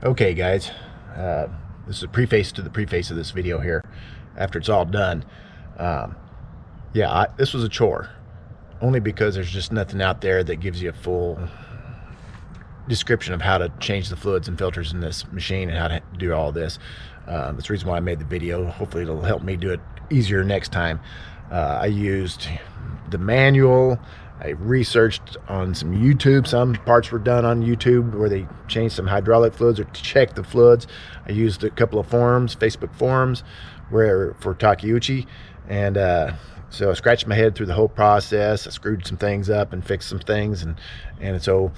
Okay guys, this is a preface to the preface of this video here. After it's all done, this was a chore, only because there's just nothing out there that gives you a full description of how to change the fluids and filters in this machine and how to do all this. That's the reason why I made the video. Hopefully it'll help me do it easier next time. I used the manual. I researched on some YouTube. Some parts were done on YouTube where they changed some hydraulic fluids or checked the fluids. I used a couple of forums, Facebook forums, for Takeuchi, and so I scratched my head through the whole process. I screwed some things up and fixed some things, and so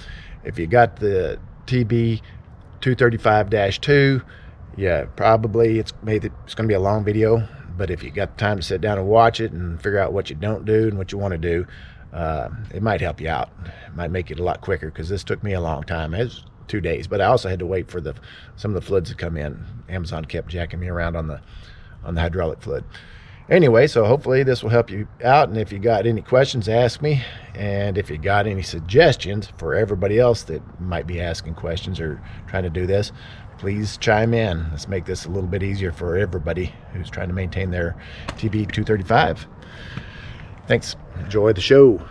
if you got the TB235-2, yeah, probably it's going to be a long video, but if you got the time to sit down and watch it and figure out what you don't do and what you want to do, it might help you out. It might make it a lot quicker, because this took me a long time. It was 2 days, but I also had to wait for some of the fluids to come in. Amazon kept jacking me around on the hydraulic fluid. Anyway, so hopefully this will help you out, and if you got any questions, ask me, and if you got any suggestions for everybody else that might be asking questions or trying to do this, please chime in. Let's make this a little bit easier for everybody who's trying to maintain their TB235. Thanks. Enjoy the show.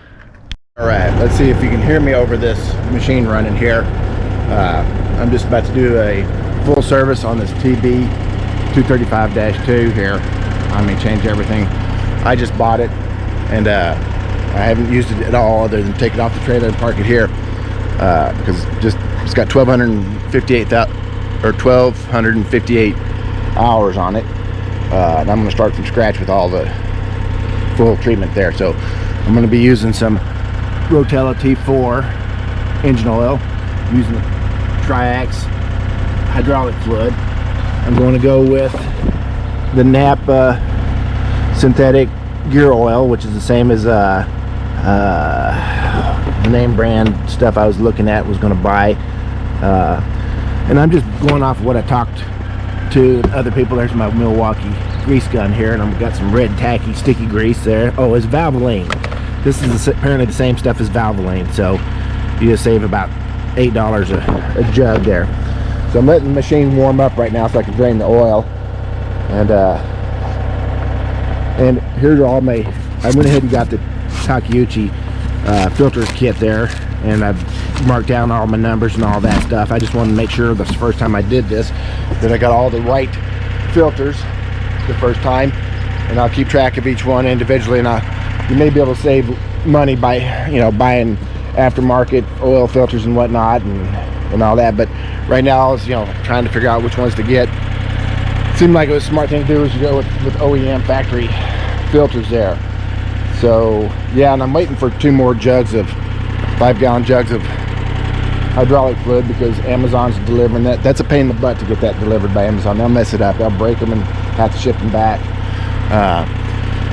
All right, let's see if you can hear me over this machine running here. I'm just about to do a full service on this TB235-2 here. I mean, change everything. I just bought it, and I haven't used it at all other than take it off the trailer and park it here, because it's got 1,258 hours on it, and I'm going to start from scratch with all the full treatment there. So I'm going to be using some Rotella T4 engine oil, using the Triax hydraulic fluid. I'm going to go with the Napa synthetic gear oil, which is the same as the name brand stuff I was looking at, was going to buy, and I'm just going off of what I talked to other people. There's my Milwaukee grease gun here, and I've got some red tacky sticky grease there. Oh, it's Valvoline. This is apparently the same stuff as Valvoline, so you just save about $8 a jug there. So I'm letting the machine warm up right now so I can drain the oil, and here's all my, I went ahead and got the Takeuchi filter kit there, and I've marked down all my numbers and all that stuff. I just wanted to make sure this first time I did this that I got all the right filters the first time, and I'll keep track of each one individually, and you may be able to save money by, buying aftermarket oil filters and whatnot and all that. But right now I was trying to figure out which ones to get. It seemed like it was a smart thing to do is to go with OEM factory filters there. So yeah, and I'm waiting for 2 more jugs of 5-gallon jugs of hydraulic fluid, because Amazon's delivering that. That's a pain in the butt to get that delivered by Amazon. They'll mess it up. They'll break them and have to ship them back.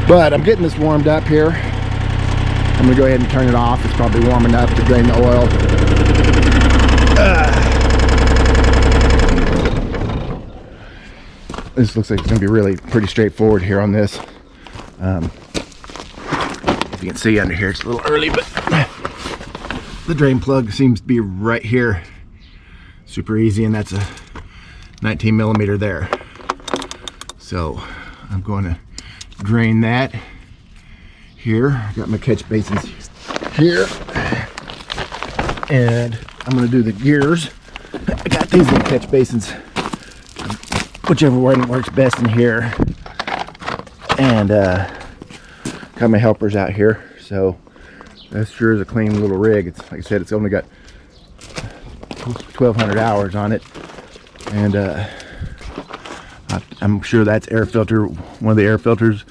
But I'm getting this warmed up here. I'm gonna go ahead and turn it off. It's probably warm enough to drain the oil. This looks like it's gonna be really pretty straightforward here on this. If you can see under here, it's a little early, but the drain plug seems to be right here. Super easy, and that's a 19 millimeter there. So I'm going to drain that here. I got my catch basins here, and I'm going to do the gears. I got these little catch basins, whichever one works best in here, and got my helpers out here. So that sure is a clean little rig. It's like I said, it's only got 1,200 hours on it, and I'm sure that's air filter, one of the air filters.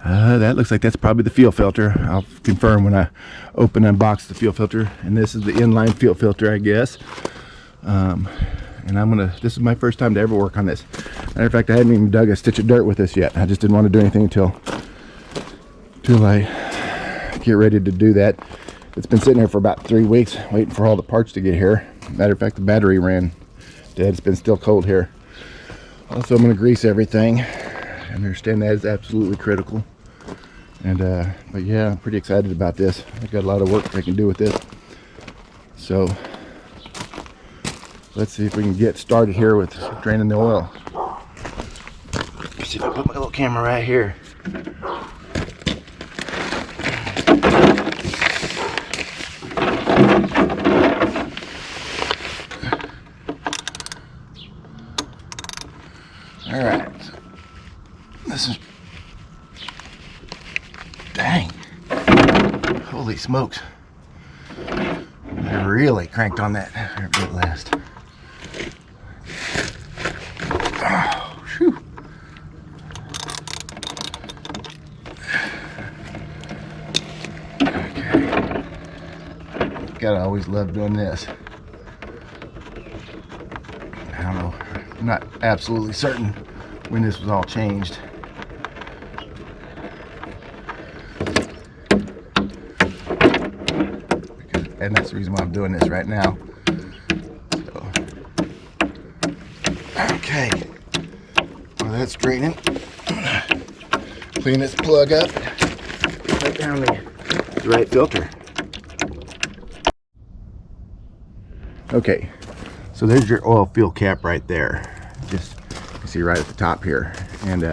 That looks like that's probably the fuel filter. I'll confirm when I open and unbox the fuel filter. And this is the inline fuel filter, I guess. And this is my first time to ever work on this. Matter of fact, I hadn't even dug a stitch of dirt with this yet. I just didn't want to do anything until I get ready to do that. It's been sitting here for about 3 weeks, waiting for all the parts to get here. Matter of fact, the battery ran dead. It's been still cold here. Also, I'm going to grease everything. I understand that is absolutely critical. And but yeah, I'm pretty excited about this. I got a lot of work I can do with this. So Let's see if we can get started here with draining the oil. Let's see if I put my little camera right here. All right. This is, dang. Holy smokes. I really cranked on that at last. Oh, whew. Okay. Gotta always love doing this. I don't know, I'm not absolutely certain when this was all changed. And that's the reason why I'm doing this right now. So, okay, well, that's draining. I'm gonna clean this plug up, put down the right filter. Okay, so there's your oil fill cap right there. Just you can see right at the top here, and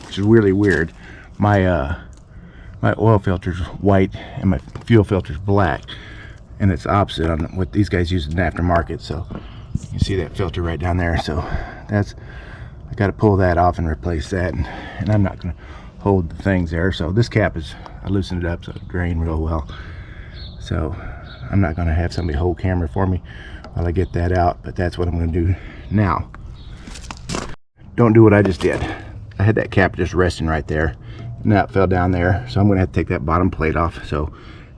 which is really weird. My my oil filter's white and my fuel filter's black. And it's opposite on what these guys use in the aftermarket. So you see that filter right down there. So that's, I got to pull that off and replace that. And I'm not going to hold the things there. So this cap is, I loosened it up so it drain real well. So I'm not going to have somebody hold camera for me while I get that out. But that's what I'm going to do now. Don't do what I just did. I had that cap just resting right there. And that fell down there. So I'm going to have to take that bottom plate off. So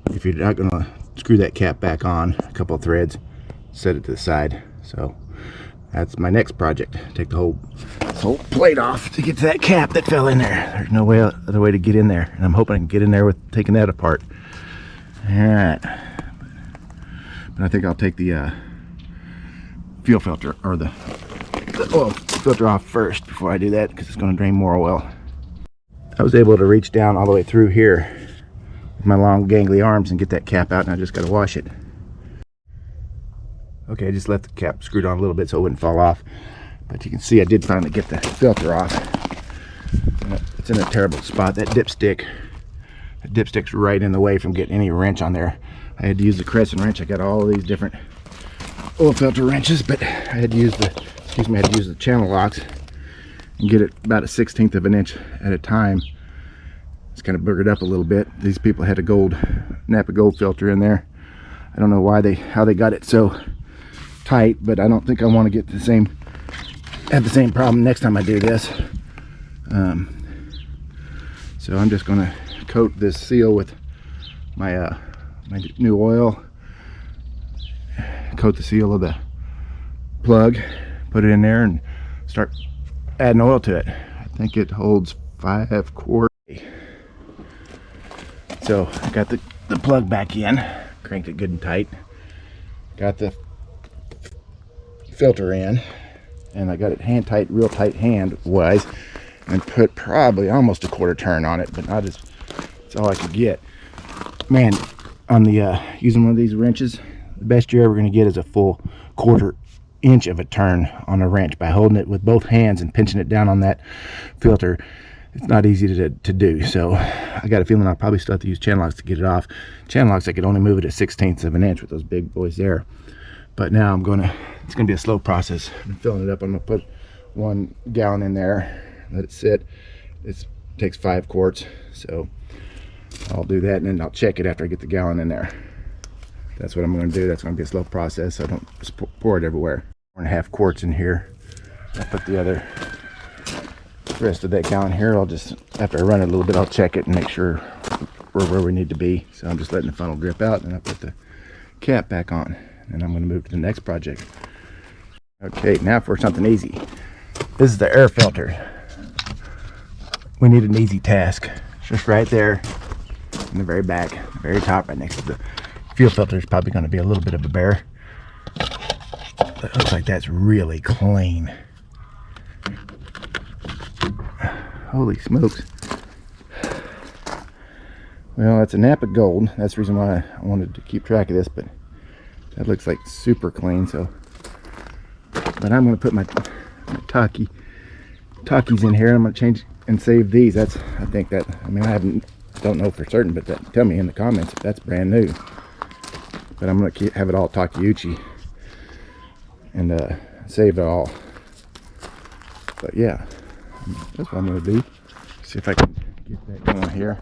if you're not going to screw that cap back on, a couple of threads, set it to the side. So that's my next project. Take the whole plate off to get to that cap that fell in there. There's no other way to get in there, and I'm hoping I can get in there with taking that apart. All right, but I think I'll take the fuel filter or the oil filter off first before I do that, because it's going to drain more oil. I was able to reach down all the way through here my long gangly arms and get that cap out, and I just got to wash it. Okay, I just left the cap screwed on a little bit so it wouldn't fall off, but you can see I did finally get the filter off. It's in a terrible spot. That dipstick's right in the way from getting any wrench on there. I had to use the crescent wrench. I got all these different oil filter wrenches, but I had to use the channel locks and get it about a 1/16 of an inch at a time. It's kind of boogered up a little bit. These people had a Napa Gold filter in there. I don't know how they got it so tight, but I don't think I want to have the same problem next time I do this. So I'm just going to coat this seal with my my new oil. Coat the seal of the plug, put it in there, and start adding oil to it. I think it holds 5 quarts. So I got the plug back in, cranked it good and tight, got the filter in, and I got it hand tight, real tight hand wise, and put probably almost a 1/4 turn on it, but not as, that's all I could get. Man, on the using one of these wrenches, the best you're ever going to get is a full 1/4 inch of a turn on a wrench by holding it with both hands and pinching it down on that filter. It's not easy to do, so I got a feeling I'll probably still have to use channel locks to get it off. Channel locks, I could only move it at 1/16 of an inch with those big boys there. But now it's gonna be a slow process. I'm filling it up. I'm gonna put 1 gallon in there, let it sit. It takes 5 quarts, so I'll do that, and then I'll check it after I get the gallon in there. That's what I'm gonna do. That's gonna be a slow process, so I don't just pour it everywhere. 4.5 quarts in here. I'll put the rest of that gallon here. I'll just, after I run it a little bit, I'll check it and make sure we're where we need to be. So I'm just letting the funnel drip out, and I put the cap back on, and I'm going to move to the next project. Okay, now for something easy. This is the air filter. We need an easy task. It's just right there in the very back, the very top, right next to the fuel filter. Is probably going to be a little bit of a bear. But it looks like that's really clean. Holy smokes. Well, that's a Napa Gold. That's the reason why I wanted to keep track of this, but that looks like super clean. So But I'm going to put my Takis in here. I'm going to change and save these. I think that, I mean, don't know for certain, but tell me in the comments if that's brand new. But I'm going to have it all Takeuchi and save it all. But yeah, that's what I'm going to do. See if I can get that going here.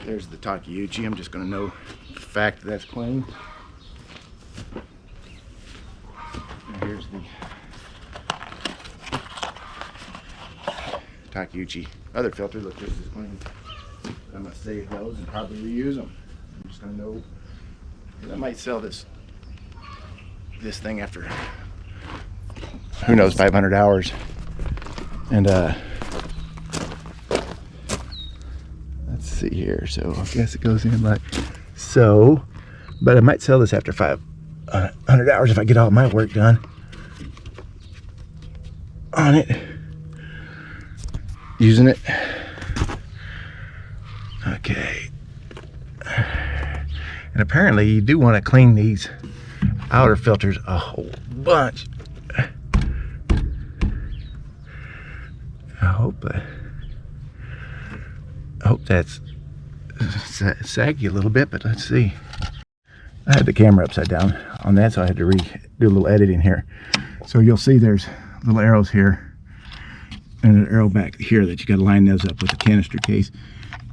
There's the Takeuchi. I'm just going to know the fact that that's clean. And here's the Takeuchi other filter. Look, this is clean. I'm going to save those and probably reuse them. I'm just going to know. I might sell this thing after, who knows, 500 hours. And let's see here. So I guess it goes in like so. But I might sell this after 500 hours if I get all my work done on it. Using it. Okay. And apparently you do want to clean these outer filters a whole bunch. I hope that's saggy a little bit, but let's see. I had the camera upside down on that, so I had to do a little editing here. So you'll see there's little arrows here and an arrow back here that you got to line those up with the canister case.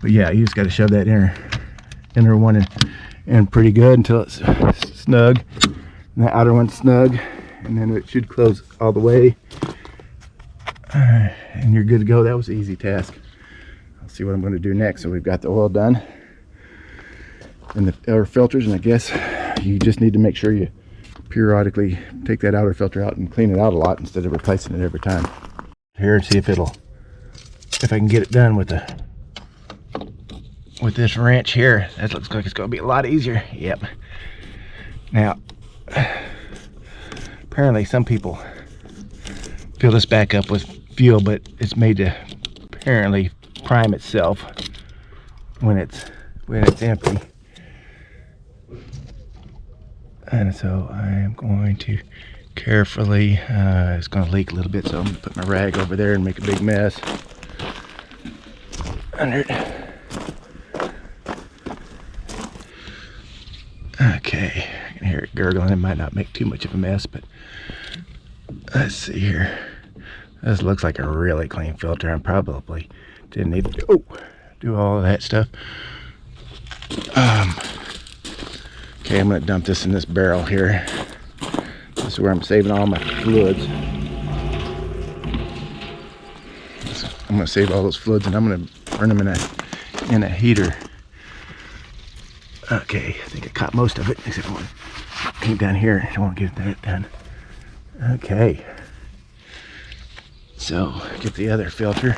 But yeah, you just got to shove that inner one in pretty good until it's snug, and the outer one's snug, and then it should close all the way, and you're good to go. That was an easy task. I'll see what I'm going to do next. So we've got the oil done and the outer filters, and I guess you just need to make sure you periodically take that outer filter out and clean it out a lot instead of replacing it every time. Here and see if I can get it done with this wrench here. That looks like it's going to be a lot easier. Yep. Now, apparently some people fill this back up with fuel, but it's made to apparently prime itself when it's empty. And so I am going to carefully, it's going to leak a little bit, so I'm going to put my rag over there and make a big mess under it. Okay, I can hear it gurgling. It might not make too much of a mess, but let's see here. This looks like a really clean filter. I probably didn't need to do all of that stuff. Okay, I'm going to dump this in this barrel here. This is where I'm saving all my fluids. So I'm going to save all those fluids, and I'm going to burn them in a heater. Okay, I think I caught most of it, except one came down here. I won't get that done. Okay. So, get the other filter.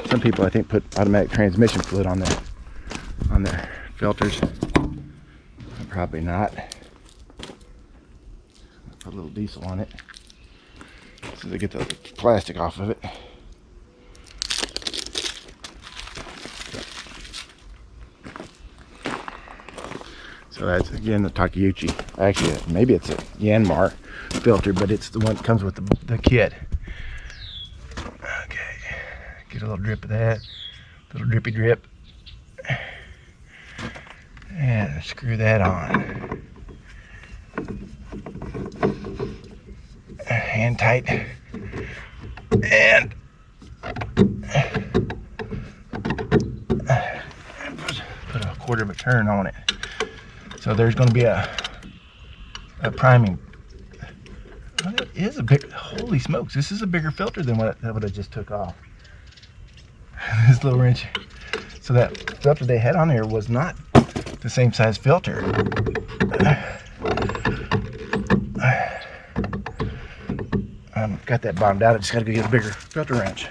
Some people, I think, put automatic transmission fluid on their filters. Probably not. Put a little diesel on it so they get the plastic off of it. So that's again the Takeuchi. Actually, maybe it's a Yanmar filter, but it's the one that comes with the kit. Okay, get a little drip of that, little drippy drip, and screw that on. Hand tight, and put a quarter of a turn on it. So there's going to be a priming. Well, it is a big, holy smokes, this is a bigger filter than what I just took off. This little wrench. So that filter they had on there was not the same size filter. Got that bottomed out. I just got to go get a bigger filter wrench.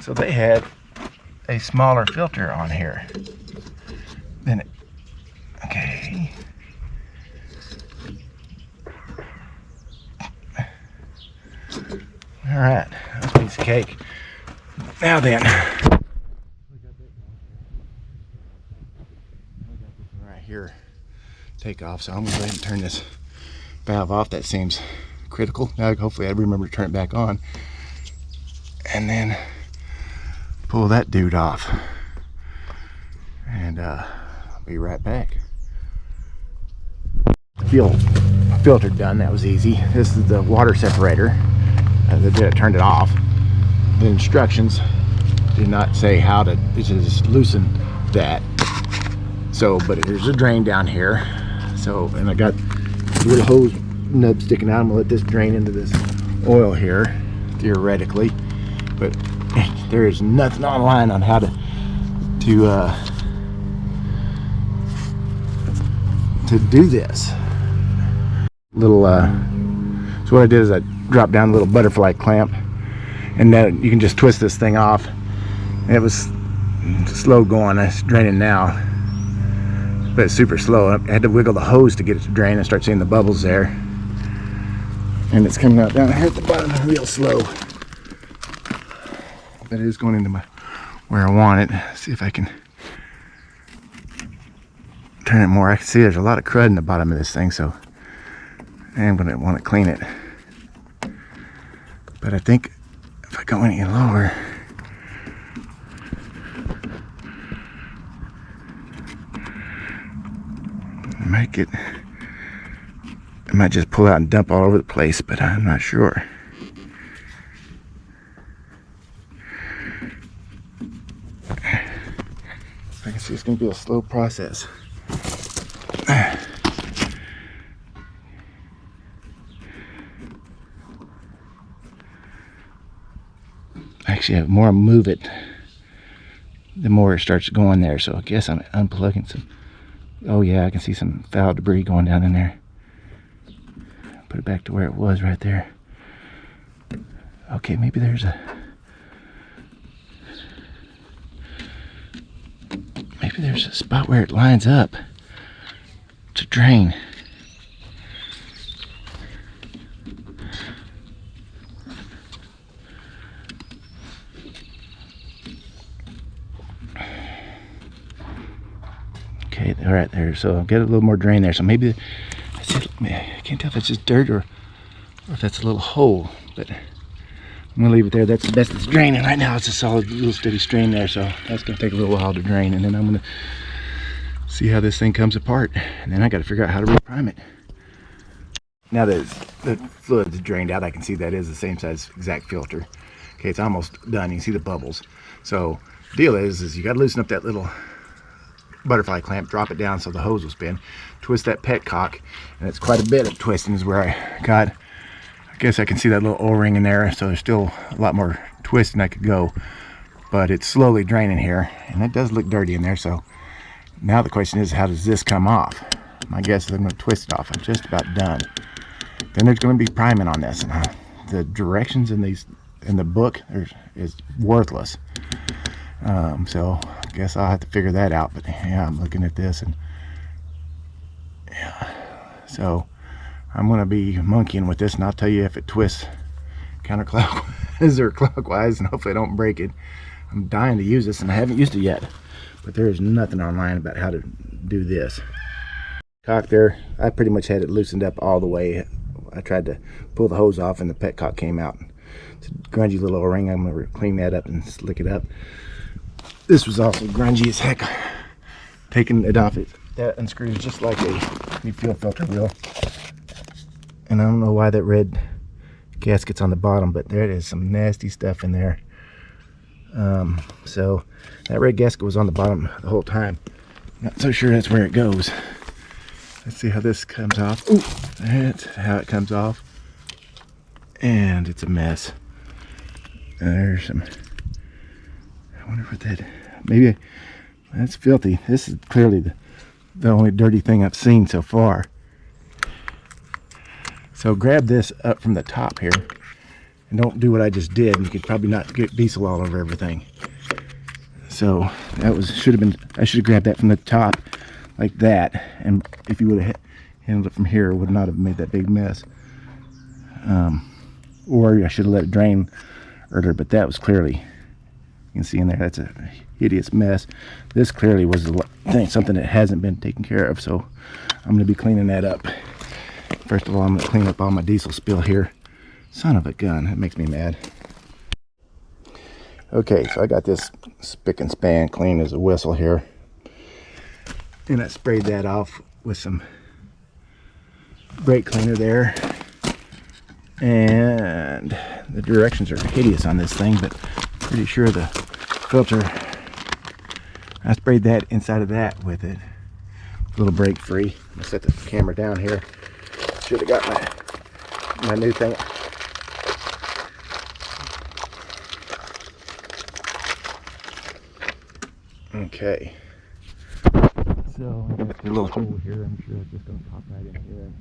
So they had a smaller filter on here than it. Okay. All right, that's a piece of cake. Now then, right here, take off. So I'm gonna go ahead and turn this valve off. That seems critical. Now hopefully I remember to turn it back on, and then pull that dude off, and I'll be right back. Fuel filter done. That was easy. This is the water separator. I turned it off. The instructions did not say how to just loosen that. So, but there's a drain down here. So, and I got a little hose nub sticking out. I'm gonna let this drain into this oil here, theoretically. But there is nothing online on how to do this. Little so what I did is I dropped down a little butterfly clamp, and then you can just twist this thing off. And it was slow going. It's draining now, but it's super slow. I had to wiggle the hose to get it to drain and start seeing the bubbles there. And it's coming out down here at the bottom real slow. But it is going into where I want it. Let's see if I can turn it more. I can see there's a lot of crud in the bottom of this thing, so I am going to want to clean it. But I think if I go any lower, I might just pull out and dump all over the place, but I'm not sure. I can see it's going to be a slow process. Actually, the more I move it, the more it starts going there. So I guess I'm unplugging some. Oh yeah, I can see some foul debris going down in there. Put it back to where it was right there. Okay, maybe there's a spot where it lines up to drain. Okay, all right there. So I'll get a little more drain there. So maybe I can't tell if it's just dirt or if that's a little hole, but I'm gonna leave it there. That's the best it's draining right now. It's a solid little steady stream there, so that's gonna take a little while to drain, and then I'm gonna see how this thing comes apart, and then I got to figure out how to reprime it. Now that the fluid's drained out, I can see that is the same size exact filter. Okay, it's almost done. You can see the bubbles. So the deal is you got to loosen up that little butterfly clamp, drop it down so the hose will spin, twist that petcock, and it's quite a bit of twisting is where I got. I guess I can see that little O-ring in there, so there's still a lot more twisting I could go, but it's slowly draining here, and it does look dirty in there. So now the question is, how does this come off? My guess is I'm going to twist it off. I'm just about done. Then there's going to be priming on this, and the directions in the book is worthless. So I guess I'll have to figure that out. But yeah, I'm looking at this, and yeah, so I'm going to be monkeying with this, and I'll tell you if it twists counterclockwise or clockwise, and hopefully I don't break it. I'm dying to use this, and I haven't used it yet, but there is nothing online about how to do this. Cock there, I pretty much had it loosened up all the way. I tried to pull the hose off, and the petcock came out. It's a grungy little O-ring. I'm going to clean that up and slick it up. This was also grungy as heck. Taking it off, that unscrews just like a fuel filter will. And I don't know why that red gasket's on the bottom, but there is some nasty stuff in there. So that red gasket was on the bottom the whole time. Not so sure that's where it goes. Let's see how this comes off. Ooh, that's how it comes off. And it's a mess. There's some, I wonder what that, maybe that's filthy. This is clearly the only dirty thing I've seen so far. So grab this up from the top here, and don't do what I just did, you could probably not get diesel all over everything. So that I should have grabbed that from the top like that, and if you would have handled it from here, it would not have made that big mess. Or I should have let it drain earlier, but that was clearly, you can see in there, that's a hideous mess. This clearly was something that hasn't been taken care of, so I'm going to be cleaning that up. First of all, I'm going to clean up all my diesel spill here. Son of a gun, that makes me mad. Okay, so I got this spick and span clean as a whistle here, and I sprayed that off with some brake cleaner there. And the directions are hideous on this thing, but pretty sure the filter, I sprayed that inside of that with it. A little brake free. I'm gonna set the camera down here. Should have got my new thing. Okay. So I got a little hole here. I'm sure it's just gonna pop right in here.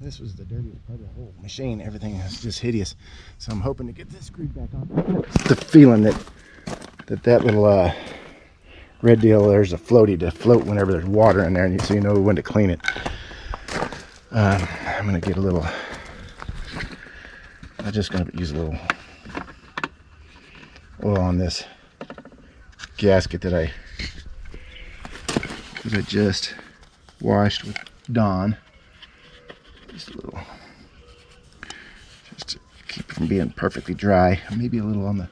This was the dirtiest part of the whole machine. Everything is just hideous. So I'm hoping to get this screwed back on. The feeling that little red deal, there's a floaty to float whenever there's water in there, and so you know when to clean it. I'm gonna get a little. I'm just gonna use a little oil on this gasket that I just washed with Dawn. Just a little, just to keep it from being perfectly dry. Maybe a little on the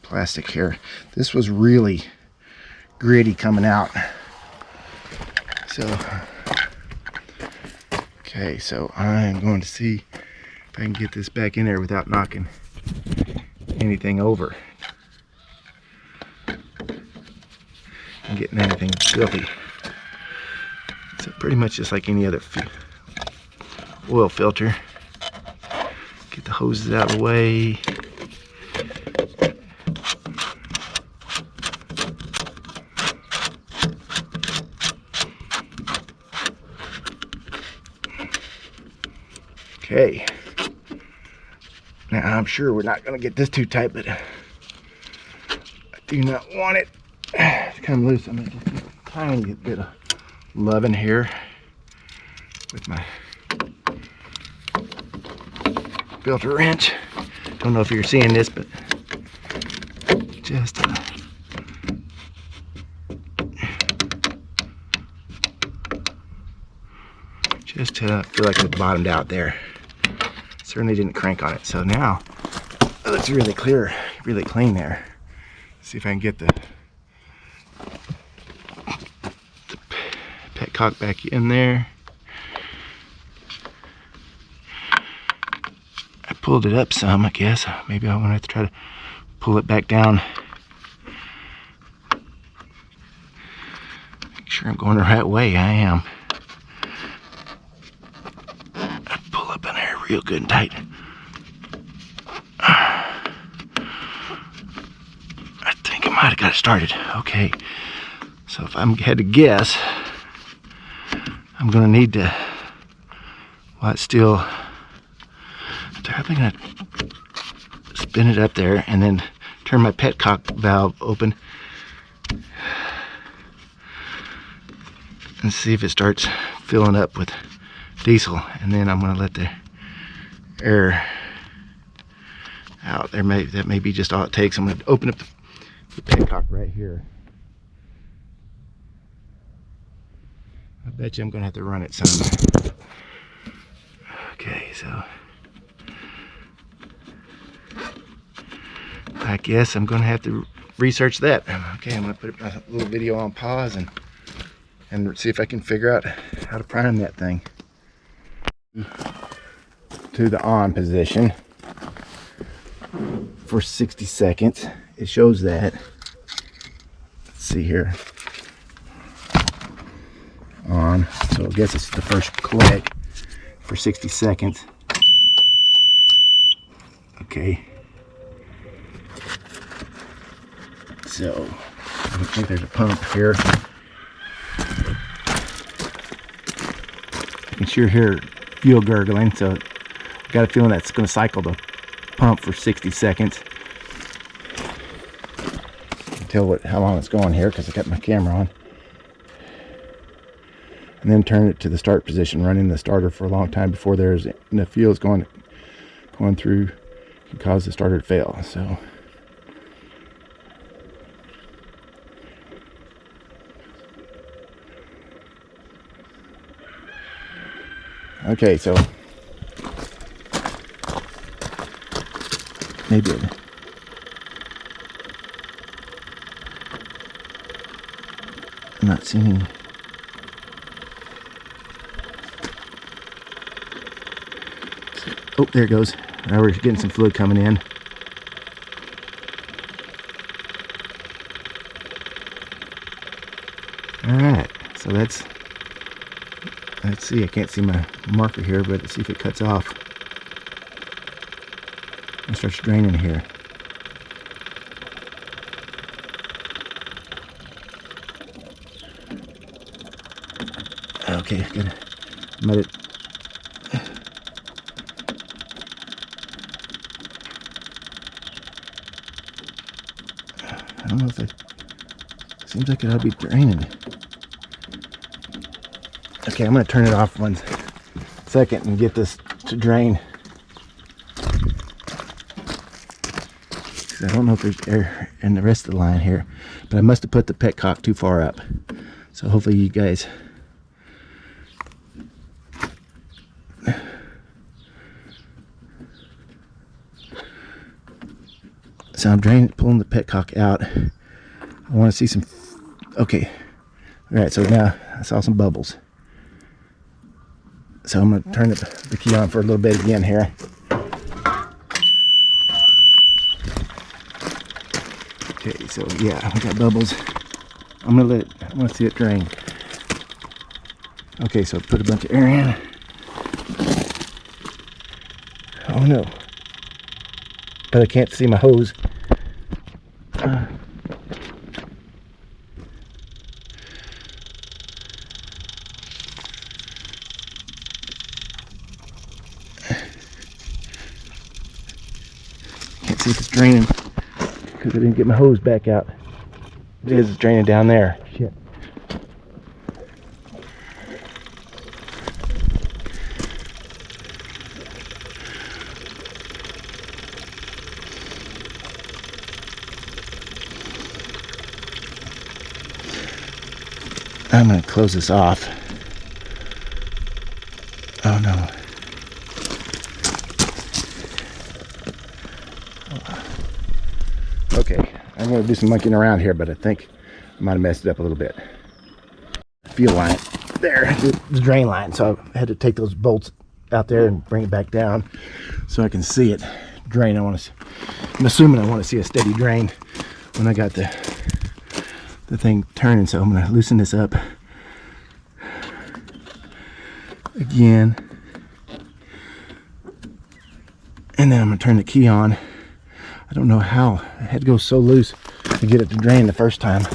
plastic here. This was really gritty coming out. So, okay, so I'm going to see if I can get this back in there without knocking anything over and getting anything filthy. So pretty much just like any other oil filter. Get the hoses out of the way. Okay. Now I'm sure we're not going to get this too tight, but I do not want it to come loose. I'm going to just get a tiny bit of loving here with my filter wrench. Don't know if you're seeing this, but just to feel like it bottomed out there. Certainly didn't crank on it. So now it looks really clear, really clean there. Let's see if I can get the petcock back in there. I pulled it up some, I guess. Maybe I'm gonna have to try to pull it back down. Make sure I'm going the right way. I am. I pull up in there real good and tight. I think I might have got it started. Okay. So if I had to guess, I'm gonna need to, while it's still, I'm gonna spin it up there and then turn my petcock valve open and see if it starts filling up with diesel, and then I'm gonna let the air out. That may be just all it takes. I'm gonna open up the petcock right here. I bet you I'm gonna have to run it some. Okay, so I guess I'm gonna have to research that. Okay, I'm gonna put my little video on pause and see if I can figure out how to prime that thing to the on position for 60 seconds. It shows that. Let's see here. On. So I guess it's the first click for 60 seconds. Okay. So I think there's a pump here. You can sure hear fuel gurgling, so I got a feeling that's going to cycle the pump for 60 seconds. Tell how long it's going here because I got my camera on. And then turn it to the start position, running the starter for a long time before there's enough fuel is going through, can cause the starter to fail. So okay, so maybe I'm not seeing any. Oh, there it goes. Now we're getting some fluid coming in. Alright, so let's see, I can't see my marker here, but let's see if it cuts off. It starts draining here. Okay, good. Let it. I don't know if it seems like it ought to be draining. Okay, I'm going to turn it off 1 second and get this to drain. I don't know if there's air in the rest of the line here, but I must have put the petcock too far up. So hopefully you guys. So I'm pulling the petcock out. I want to see some. Okay. All right. So now I saw some bubbles. So I'm going to turn the key on for a little bit again here. Okay. So yeah, I got bubbles. I'm going to see it drain. Okay. So put a bunch of air in. Oh no. But I can't see my hose. Can't see if it's draining because I didn't get my hose back out. It is, it's draining down there. Shit. I'm going to close this off. Oh no. Okay, I'm going to do some monkeying around here, but I think I might have messed it up a little bit. Fuel line. There, the drain line. So I had to take those bolts out there and bring it back down so I can see it drain. I'm assuming I want to see a steady drain when I got the thing turning, so I'm going to loosen this up again, and then I'm going to turn the key on. I don't know how I had to go so loose to get it to drain the first time.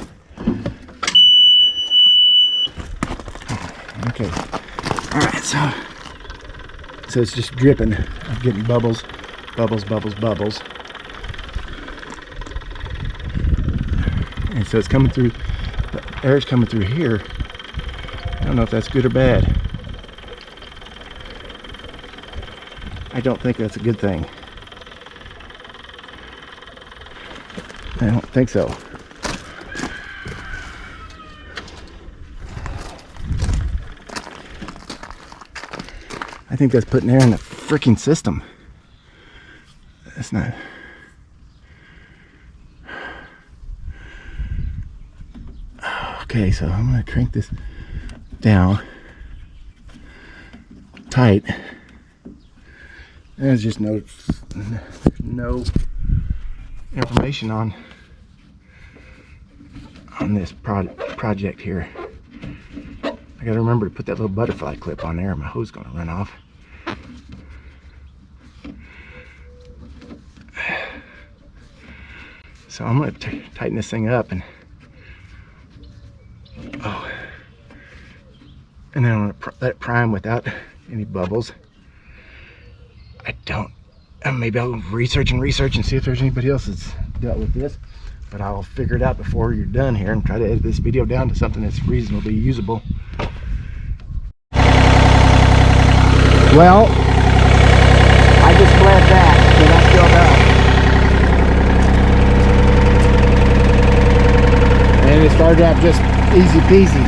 Okay, all right, so it's just dripping. I'm getting bubbles, bubbles, bubbles, bubbles. And so it's coming through, the air's coming through here. I don't know if that's good or bad. I don't think that's a good thing. I don't think so. I think that's putting air in the freaking system. That's not. Okay, so I'm going to crank this down tight. There's just no information on this project here. I got to remember to put that little butterfly clip on there, or my hose is going to run off. So I'm going to tighten this thing up, and and then I'm going to let it prime without any bubbles. Maybe I'll research and see if there's anybody else that's dealt with this, but I'll figure it out before you're done here and try to edit this video down to something that's reasonably usable. Well, I just bled that, so that's still done. And it started out just easy peasy.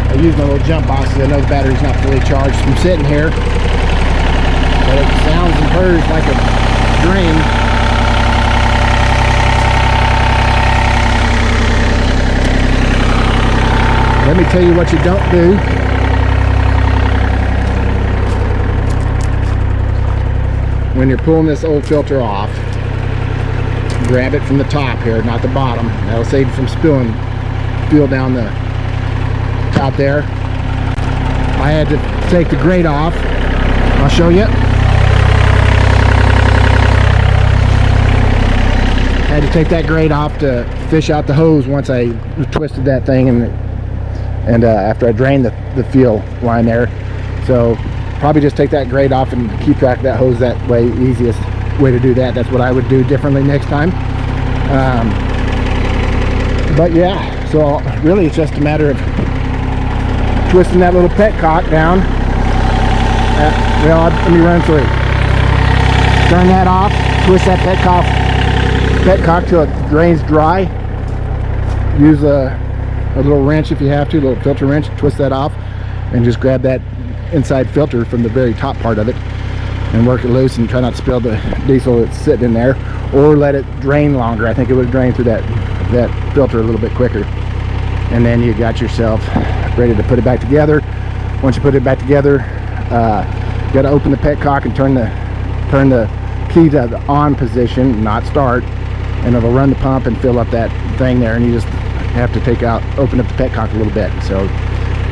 I used my little jump box because I know the battery's not fully charged from sitting here, but it sounds and purrs like a drain. Let me tell you what you don't do. When you're pulling this old filter off, grab it from the top here, not the bottom. That'll save you from spilling fuel down the out there. I had to take the grate off. I'll show you. I had to take that grate off to fish out the hose once I twisted that thing, and after I drained the fuel line there. So probably just take that grate off and keep track of that hose that way. Easiest way to do that. That's what I would do differently next time. But yeah, so really it's just a matter of twisting that little petcock down. Well, let me run through. Turn that off, twist that petcock till it drains dry. Use a little wrench if you have to, a little filter wrench, twist that off, and just grab that inside filter from the very top part of it and work it loose, and try not to spill the diesel that's sitting in there, or let it drain longer. I think it would drain through that filter a little bit quicker. And then you got yourself ready to put it back together. Once you put it back together, you got to open the petcock and turn the key to the on position, not start, and it'll run the pump and fill up that thing there, and you just have to open up the petcock a little bit. So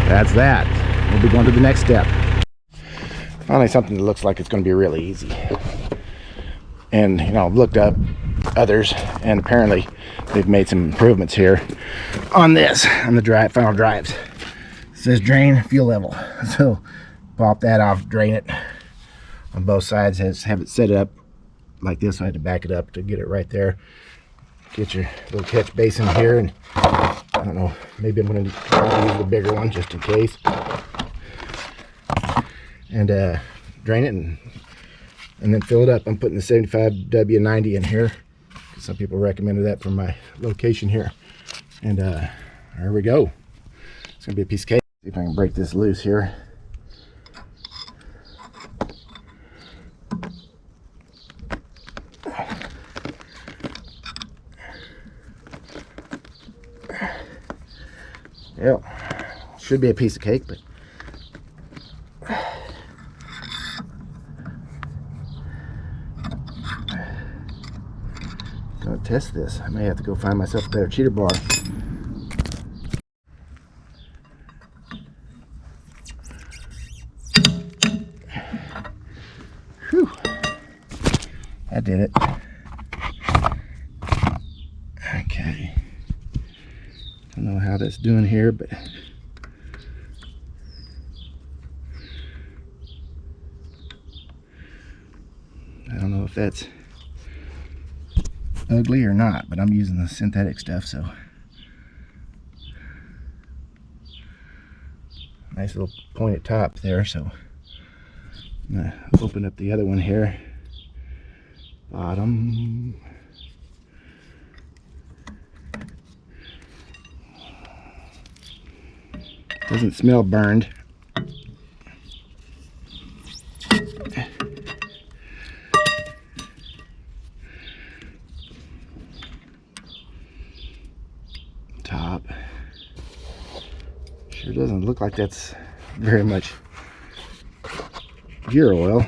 that's that. We'll be going to the next step. Finally, something that looks like it's going to be really easy. And I've looked up others, and apparently they've made some improvements here on this, on the final drives. It says drain fuel level, so pop that off, drain it on both sides, have it set up like this. I had to back it up to get it right there. Get your little catch basin here, and I don't know, maybe I'm going to try to use the bigger one just in case, and drain it and then fill it up. I'm putting the 75W90 in here. Some people recommended that for my location here, and there we go. It's gonna be a piece of cake. See if I can break this loose here. Yep, should be a piece of cake, but gonna test this. I may have to go find myself a better cheater bar. Whew. That did it. Okay. Don't know how that's doing here, but I don't know if that's ugly or not, but I'm using the synthetic stuff, so nice little pointed top there. So I'm gonna open up the other one here, bottom. Doesn't smell burned. Top. Sure doesn't look like that's very much gear oil.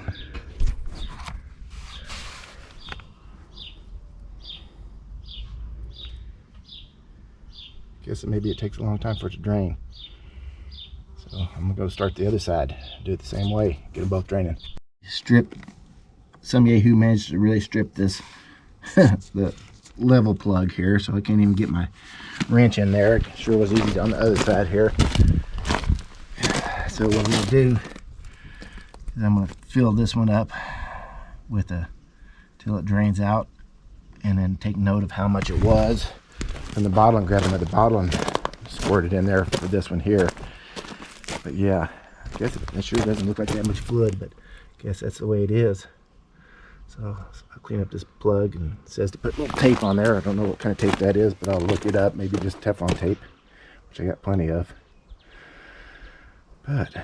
Guess maybe it takes a long time for it to drain. So I'm gonna go start the other side, do it the same way, get them both draining. Strip some yahoo managed to really strip this the level plug here, so I can't even get my wrench in there. It sure was easy on the other side here. So what I'm going to do is I'm going to fill this one up with till it drains out, and then take note of how much it was from the bottle and grab another bottle and squirt it in there for this one here. But yeah, I guess it sure doesn't look like that much fluid, but I guess that's the way it is. So I'll clean up this plug, and it says to put a little tape on there. I don't know what kind of tape that is, but I'll look it up. Maybe just Teflon tape, which I got plenty of. But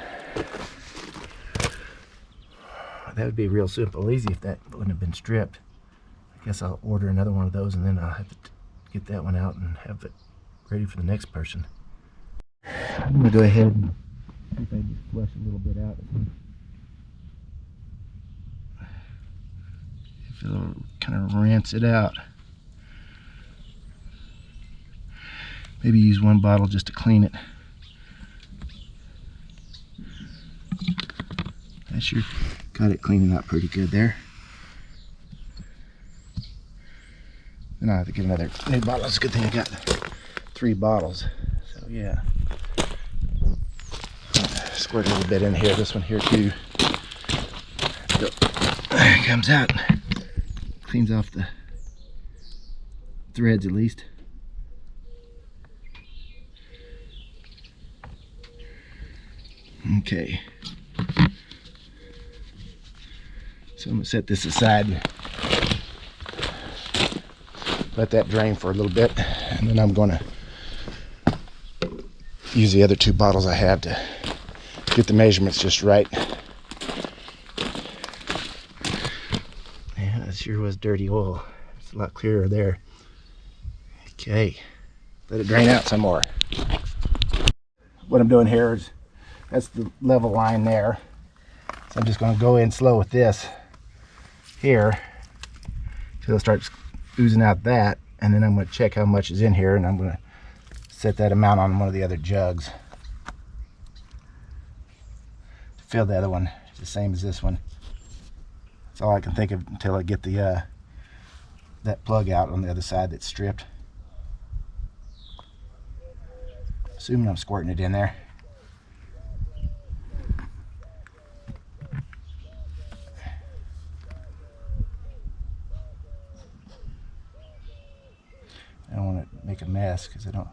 that would be real simple and easy if that wouldn't have been stripped. I guess I'll order another one of those, and then I'll have to get that one out and have it ready for the next person. I'm going to go ahead and see if I can just flush a little bit out. If it'll kind of rinse it out. Maybe use one bottle just to clean it. I sure got it cleaning out pretty good there. Then I'll have to get another new bottle. It's a good thing I got 3 bottles. So yeah. Squirt a little bit in here. This one here too. There it comes out. Cleans off the threads at least. Okay. So I'm going to set this aside, let that drain for a little bit, and then I'm going to use the other 2 bottles I have to get the measurements just right. Yeah, that sure was dirty oil. It's a lot clearer there. Okay, let it drain out some more. What I'm doing here is, that's the level line there. So I'm just going to go in slow with this here till it starts oozing out that, and then I'm going to check how much is in here, and I'm going to set that amount on one of the other jugs to fill the other one. It's the same as this one. That's all I can think of until I get the that plug out on the other side that's stripped. Assuming I'm squirting it in there. I don't want to make a mess because I don't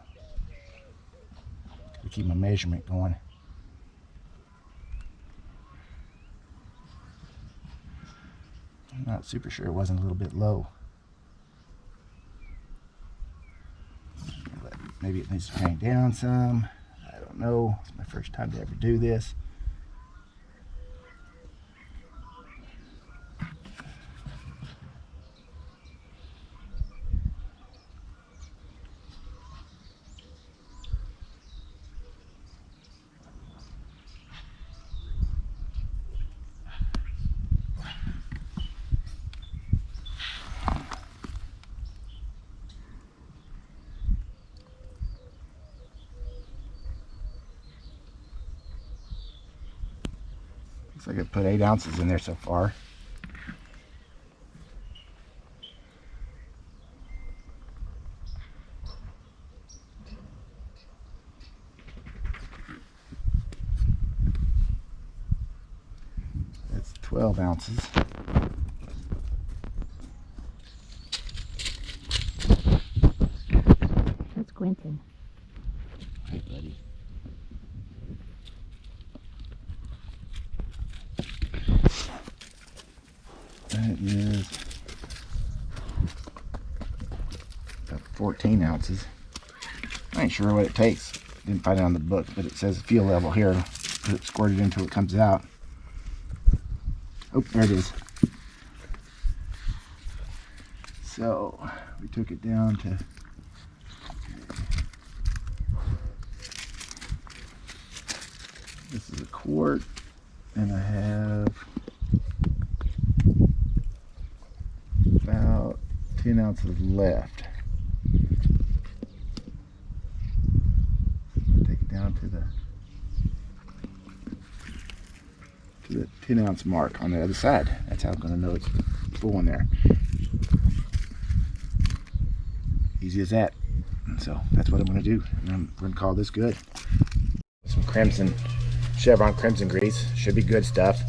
keep my measurement going. I'm not super sure it wasn't a little bit low. But maybe it needs to hang down some. I don't know. It's my first time to ever do this. Looks like I put 8 ounces in there so far. That's 12 ounces. That's Quentin. Hey, buddy. That is about 14 ounces. I ain't sure what it takes. Didn't find it on the book, but it says fuel level here. Put it squirted until it comes out. Oh, there it is. So we took it down to this is a quart, and I have about 10 ounces left. Take it down to the 10-ounce mark on the other side. That's how I'm going to know it's full in there. Easy as that. And so that's what I'm going to do. And I'm going to call this good. Some crimson, Chevron crimson grease. Should be good stuff.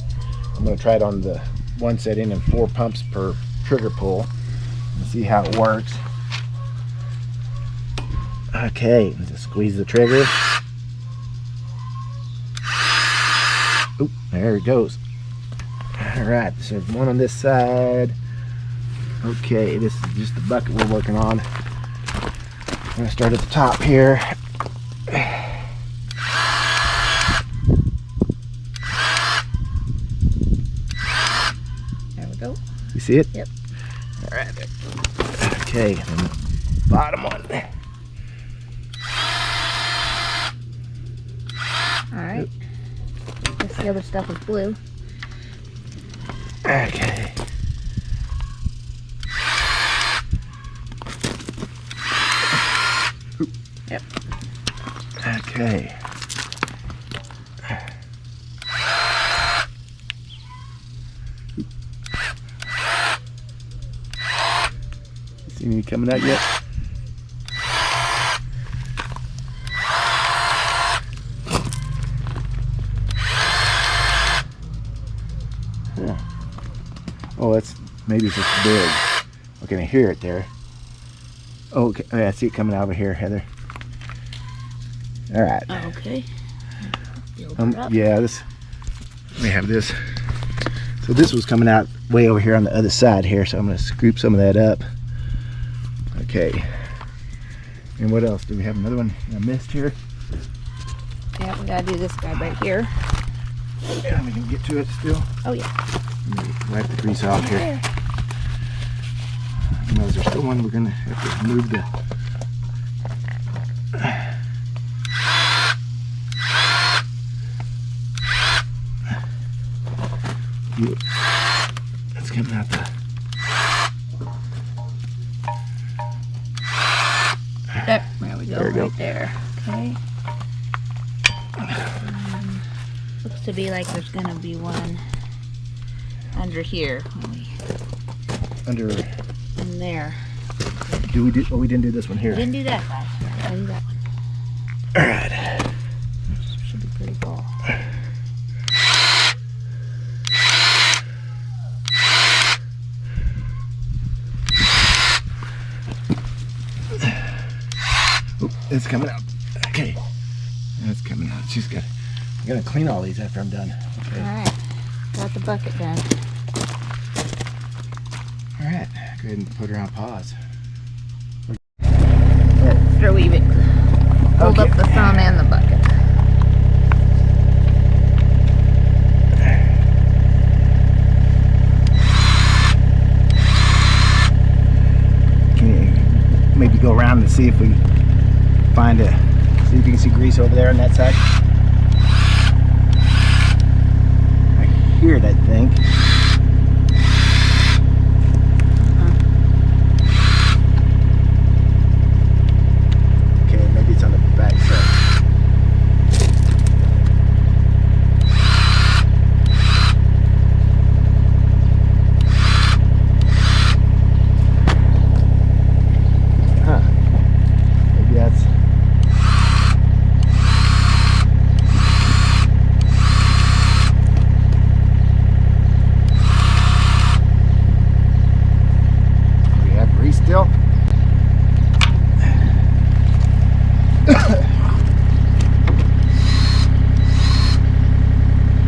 I'm going to try it on the one setting and 4 pumps per trigger pull and see how it works. Okay, just squeeze the trigger. Oop, there it goes. Alright, so there's one on this side. Okay, this is just the bucket we're working on. I'm going to start at the top here. There we go. You see it? Yep. Alright. Okay, and the bottom one. Alright. Guess the other stuff is blue. Okay. Yep. Okay. See any coming out yet? Yeah. Oh, that's maybe it's just big. I can hear it there. Oh, okay. Oh, yeah, I see it coming out over here, Heather. All right. Oh, okay. Build it up. Yeah, this. Let me have this. So this was coming out way over here on the other side here, so I'm going to scoop some of that up. Okay. And what else? Do we have another one I missed here? Yeah, we gotta do this guy right here. Yeah, we can get to it still. Oh yeah. Let me wipe the grease off here. There. And is there still one we're going to have to move the... That's coming out the... There we go. There we go. Right there. Okay. Looks to be like there's gonna be one under here. Under... In there. Do we do... Oh, we didn't do this one here. We didn't do that guy. I'll do that one. Alright. Should be pretty cool. Oh, it's coming out. Okay. It's coming out. She's got... I'm going to clean all these after I'm done. Okay. Alright. Got the bucket done. Alright. Go ahead and put her on pause. Let's weave it. Hold up the thumb and the bucket. Can you maybe go around and see if we find a... See if you can see grease over there on that side? I hear it, I think. Okay, maybe it's on the back side. Huh. Maybe that's... We have grease still?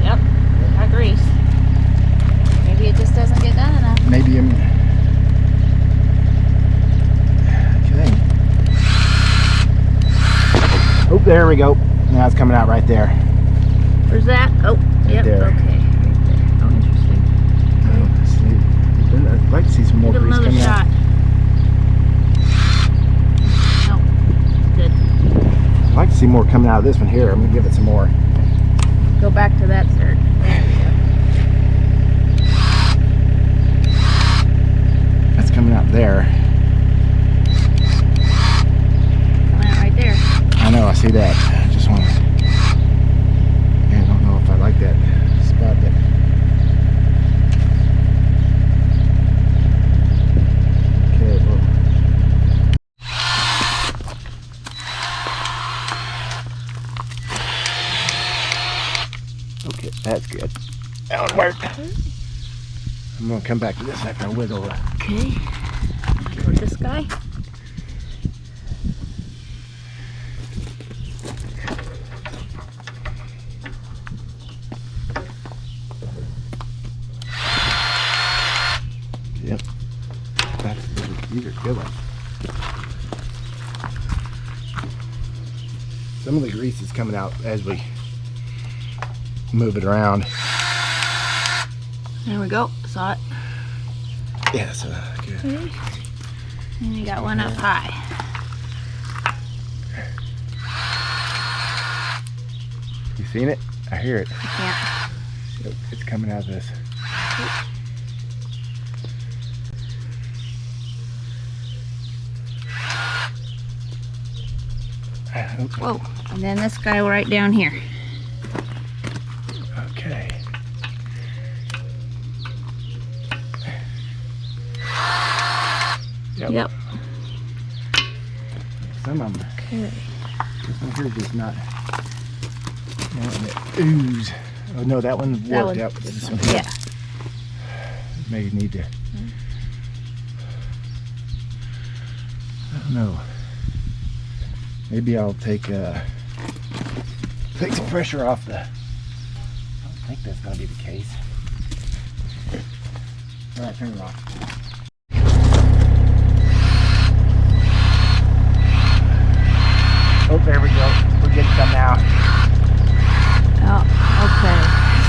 Yep. Got grease. Maybe it just doesn't get done enough. Maybe I'm... Okay. Oh, there we go. Now it's coming out right there. Where's that? Oh, yep. there. Okay. Right there. Oh, interesting. Oh, let's see. I'd like to see some more Give it grease another coming shot. out. Nope. Good. I'd like to see more coming out of this one here. I'm going to give it some more. Go back to that Zerk. There we go. That's coming out there. Coming out right there. I know, I see that. I just want to... Yeah, I don't know if I like that spot that... That's good. That one worked. I'm gonna come back to this after I wiggle it. Okay. Go with this guy. Yep. These are good ones. Some of the grease is coming out as we move it around. There we go. Saw it. Yeah, so good. Okay. And you got one up high. You seen it? I hear it. I can't. Yep, it's coming out of this. Whoa. And then this guy right down here. Okay. Yep. Some of them. Okay. This one here's just not. Ooze. Oh no, that one That worked one- out. This one here. Yeah. Maybe need to. I don't know. Maybe I'll take some pressure off the. I don't think that's gonna be the case. All right, turn it off. Oh, there we go. We're getting some now. Oh, okay.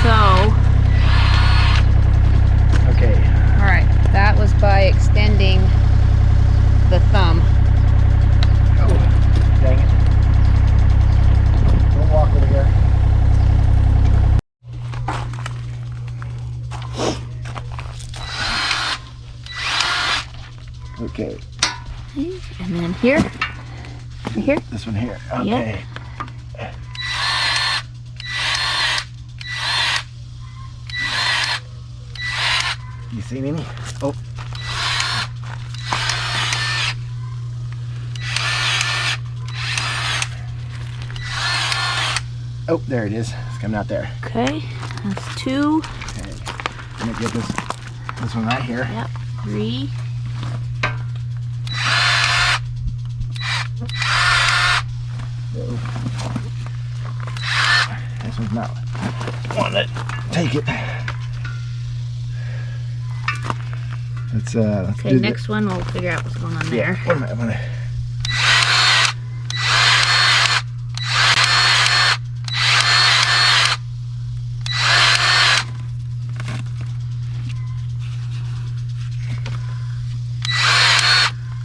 So, Okay. all right. That was by extending the thumb. Oh, dang it. Don't walk over here. Okay. And then here. Right here. This one here. Okay. You seen any? Oh. Oh, there it is. It's coming out there. Okay. That's 2. Okay. I'm gonna get this one right here. Yep. 3. This one's not one that take it. Let's Okay, do next one we'll figure out what's going on Yeah. there. What am I gonna?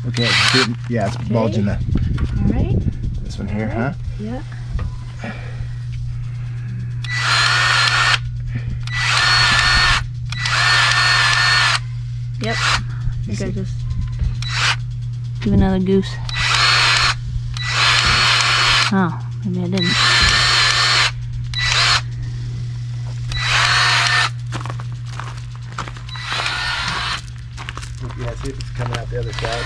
Okay, good. Yeah, it's bulging the. All right. This one here, huh? Yeah. Yep. I think I just give another goose. Oh, maybe I didn't. Yeah, see if it's coming out the other side.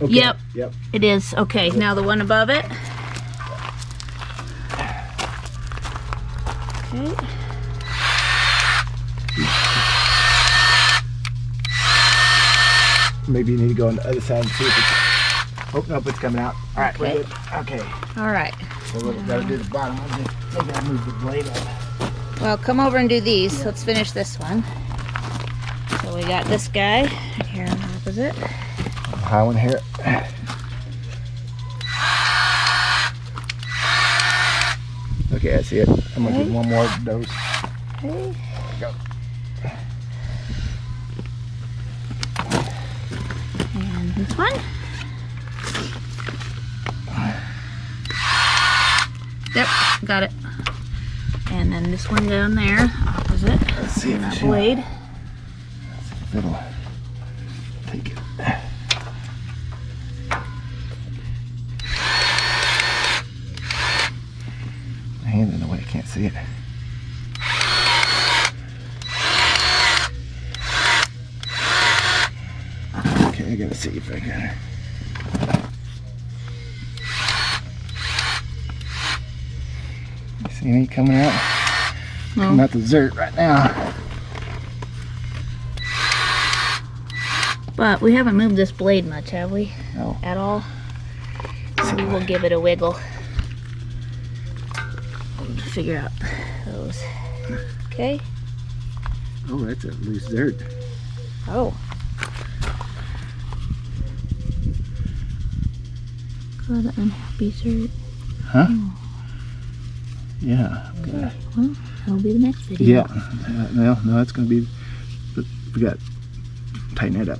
Okay. Yep. Yep. It is. Okay, now the one above it. Okay. Maybe you need to go on the other side and see if it's. Oh, nope, it's coming out. All right, Okay. we're good. Okay. All right. So we gotta do the bottom one. I gotta move the blade up. Well, come over and do these. Let's finish this one. So we got this guy here on the opposite. High one here. Okay, I see it. I'm gonna do one more dose. Okay. Go. And this one. Yep, got it. And then this one down there, opposite. Let's see if that it's blade. if it'll take it. My hand's in the way, I can't see it. Okay, I gotta see if I got it. You see See any coming out? No. Coming out the Zert right now. But we haven't moved this blade much, have we? No. At all? Maybe we'll give it a wiggle. And figure out those. Okay. Oh, that's a loose Zert. Oh. Good unhappy Zert. Huh? Oh. Yeah. Okay. Well, that'll be the next video. Yeah. No, that's going to be. We got to tighten it up.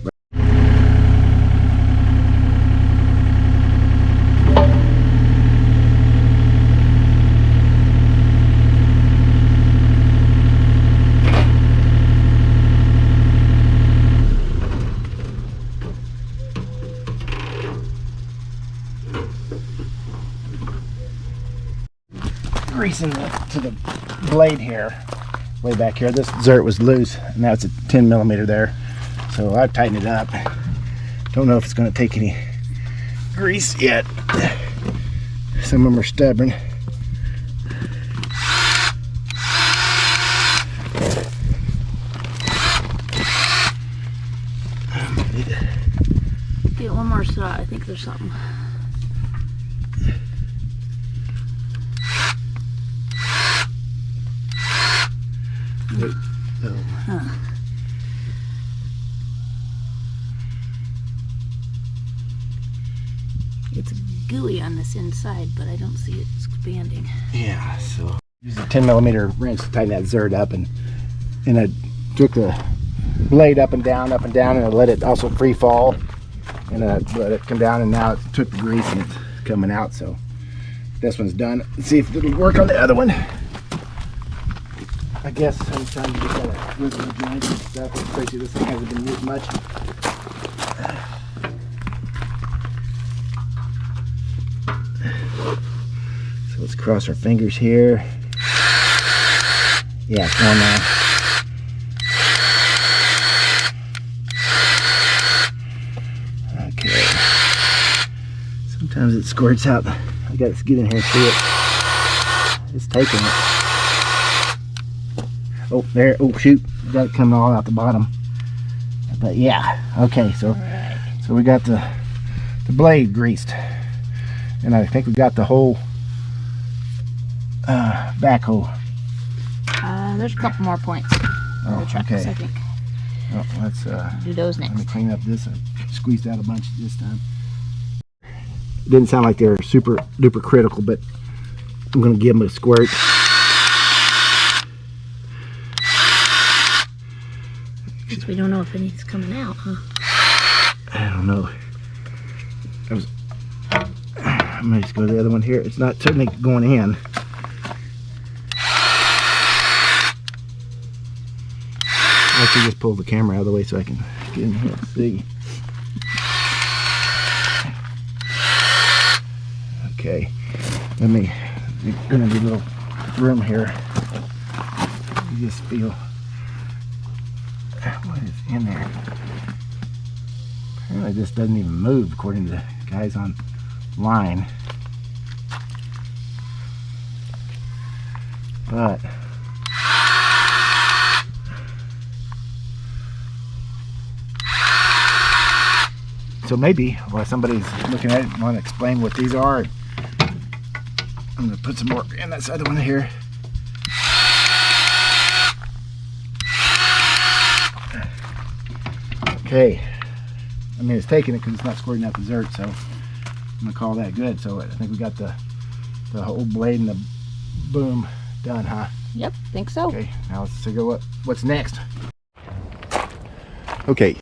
Greasing to the blade here, way back here. This Zert was loose, and now it's a 10 millimeter there. So I've tightened it up. Don't know if it's going to take any grease yet. Some of them are stubborn. Get one more shot. I think there's something. Huh. It's gooey on this inside, but I don't see it expanding. Yeah, so use a 10 millimeter wrench to tighten that Zert up, and I took the blade up and down, and I let it also free fall, and I let it come down, and now it took the grease and it's coming out. So this one's done. Let's see if it'll work on the other one. I guess sometimes you just gotta loosen the joints and stuff, especially this thing hasn't been used much. So let's cross our fingers here. Yeah, it's going now. Okay. Sometimes it squirts out. I gotta get in here and see it. It's taking it. Oh, there. Oh, shoot. Got it coming all out the bottom. But yeah. Okay, so Right. so we got the blade greased. And I think we got the whole backhoe. There's a couple more points. Oh, Tracks, okay. I think. Oh, let's Do those let me next. clean up this. I squeezed out a bunch this time. It didn't sound like they were super duper critical, but I'm gonna give them a squirt. Since we don't know if anything's coming out, huh? I don't know. I'm gonna just go to the other one here. It's not certainly going in. I'll actually just pull the camera out of the way so I can get in here and see. Okay, we're gonna do a little room here. You just feel what is in there. Apparently this doesn't even move according to the guys online. But so maybe while somebody's looking at it and want to explain what these are, I'm going to put some more in this other one here. Okay, I mean it's taking it because it's not squirting out the Zert, so I'm going to call that good. So I think we got the whole blade and the boom done, huh? Yep, think so. Okay, now let's figure what's next. Okay,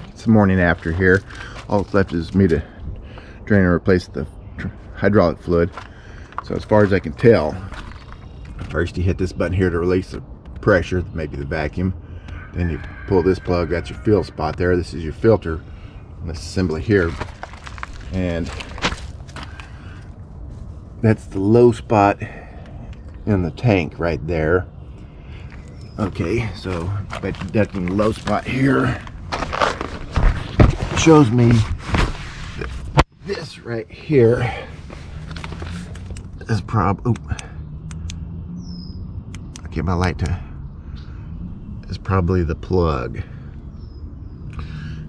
it's the morning after here. All that's left is me to drain and replace the hydraulic fluid. So as far as I can tell, first you hit this button here to release the pressure, maybe the vacuum. Then you pull this plug, that's your fill spot there. This is your filter, this assembly here. And that's the low spot in the tank right there. Okay, so that's in the low spot here. Shows me that this right here is get my light to, is probably the plug.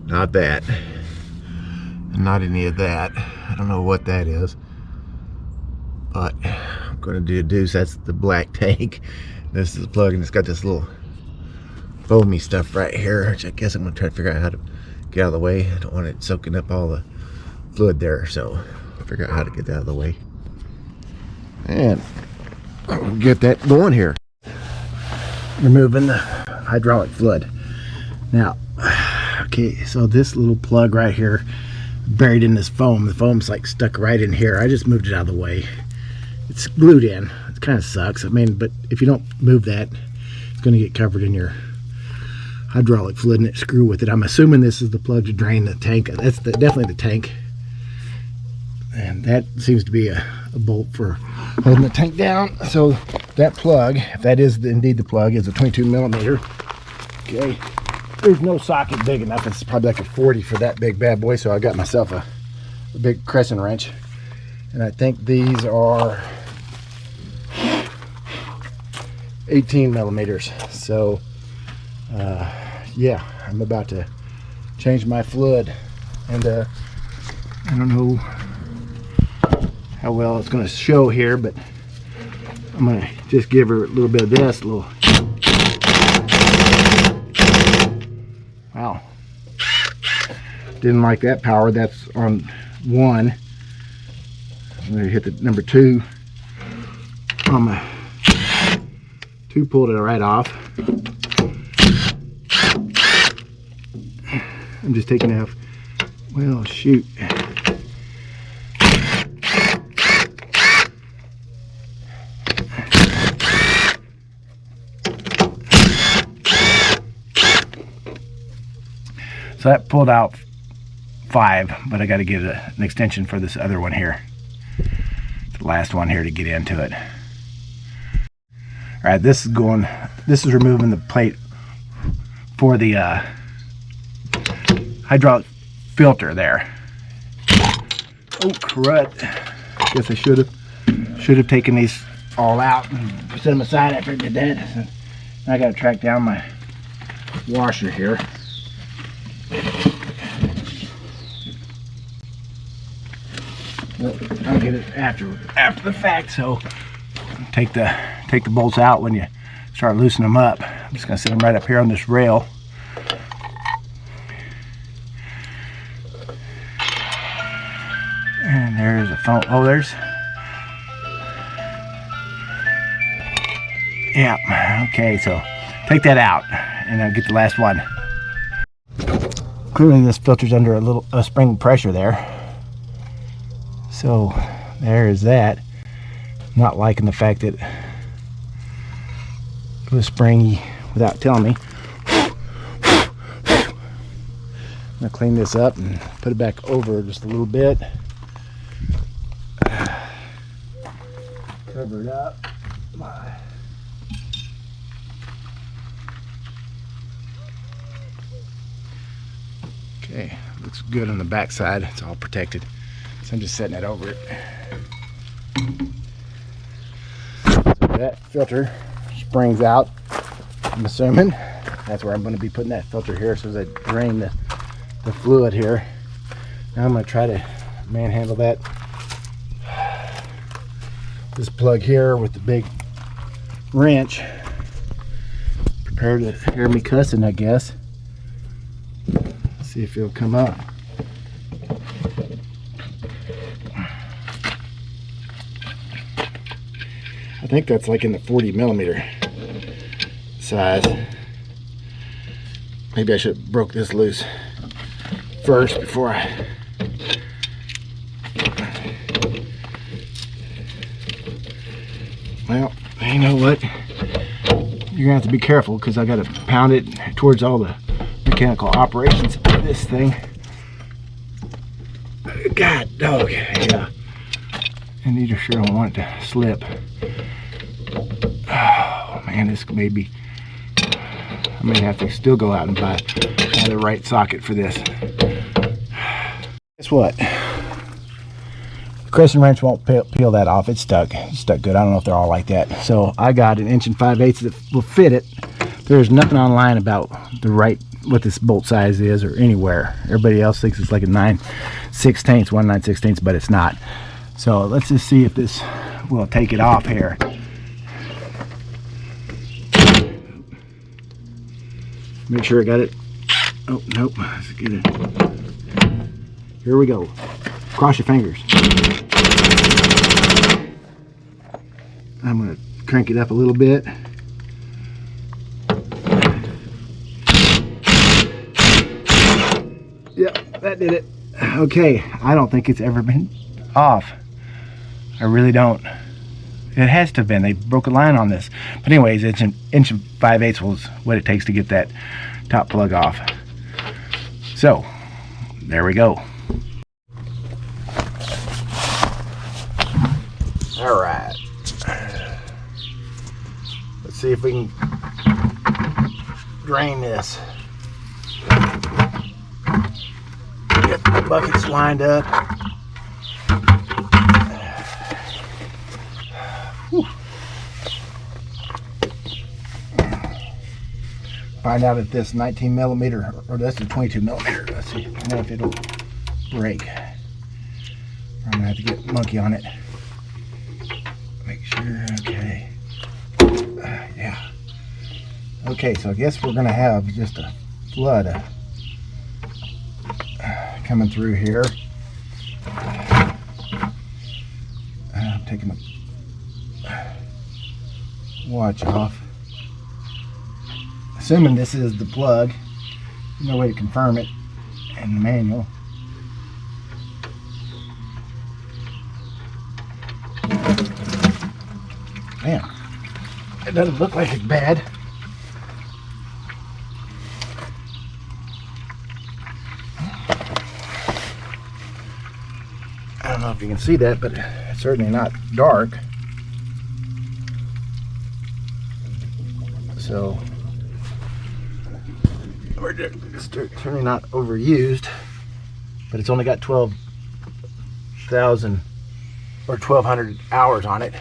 Not that. Not any of that. I don't know what that is. But I'm going to do a deuce. That's the black tank. This is the plug, and it's got this little foamy stuff right here, which I guess I'm going to try to figure out how to get out of the way. I don't want it soaking up all the fluid there, so I'll figure out how to get that out of the way. And I'll get that going here. Removing the hydraulic fluid. Now, okay, so this little plug right here, buried in this foam. The foam's like stuck right in here. I just moved it out of the way. It's glued in. It kind of sucks. I mean, but if you don't move that, it's going to get covered in your hydraulic fluid and it screw with it. I'm assuming this is the plug to drain the tank. That's definitely the tank. And that seems to be a bolt for holding the tank down. So that plug, if that is indeed the plug, is a 22 millimeter. Okay. There's no socket big enough. It's probably like a 40 for that big bad boy. So I got myself a big crescent wrench. And I think these are 18 millimeters. So yeah, I'm about to change my fluid, and I don't know how well it's going to show here, but I'm going to just give her a little bit of this, a little. Wow, didn't like that power. That's on 1. I'm going to hit the number 2 on my 2, pulled it right off. I'm just taking off. Well, shoot. So that pulled out 5, but I got to get an extension for this other one here. The last one here to get into it. All right, this is removing the plate for the hydraulic filter there. Oh crud. Guess I should have taken these all out and set them aside after I did that. I gotta track down my washer here. Well, I'll get it after the fact, so take the bolts out when you start loosening them up. I'm just gonna set them right up here on this rail. And there's a phone. Oh, there's. Yeah. Okay. So take that out, and I'll get the last one. Clearly, this filter's under a spring pressure there. So there is that. Not liking the fact that it was springy without telling me. I'm gonna clean this up and put it back over just a little bit. Cover it up. Okay, looks good on the back side. It's all protected. So I'm just setting it over it. So that filter springs out. I'm assuming that's where I'm going to be putting that filter here, so as I drain the fluid here. Now I'm going to try to manhandle that. This plug here with the big wrench. Prepare to hear me cussing, I guess. See if it'll come up. I think that's like in the 40 millimeter size. Maybe I should have broke this loose first before I. Well, you know what? You're gonna have to be careful because I gotta pound it towards all the mechanical operations of this thing. God dog, yeah. And you sure don't want it to slip. Oh man, this may be. I may have to still go out and buy the right socket for this. Guess what? crescent wrench won't peel that off. It's stuck good. I don't know if they're all like that. So I got an 1 5/8 that will fit it. There's nothing online about what this bolt size is or anywhere. Everybody else thinks it's like a 9/16, 1 9/16, but it's not. So let's just see if this will take it off here. Make sure I got it. Oh, nope. Let's get it. Here we go. Cross your fingers. I'm going to crank it up a little bit. Yep, that did it. Okay, I don't think it's ever been off. I really don't. It has to have been. They broke a line on this. But anyways, 1 5/8 was what it takes to get that top plug off. So, there we go. All right. Let's see if we can drain this. Get the buckets lined up. Whew. Find out if this 19 millimeter or this is 22 millimeter. Let's see. I know if it'll break. I'm gonna have to get monkey on it. Make sure. Okay. Yeah. Okay, so I guess we're gonna have just a flood coming through here. I'm taking my watch off. Assuming this is the plug. No way to confirm it in the manual. Man, it doesn't look like it's bad. I don't know if you can see that, but it's certainly not dark. So it's certainly not overused, but it's only got 12,000 or 1,200 hours on it.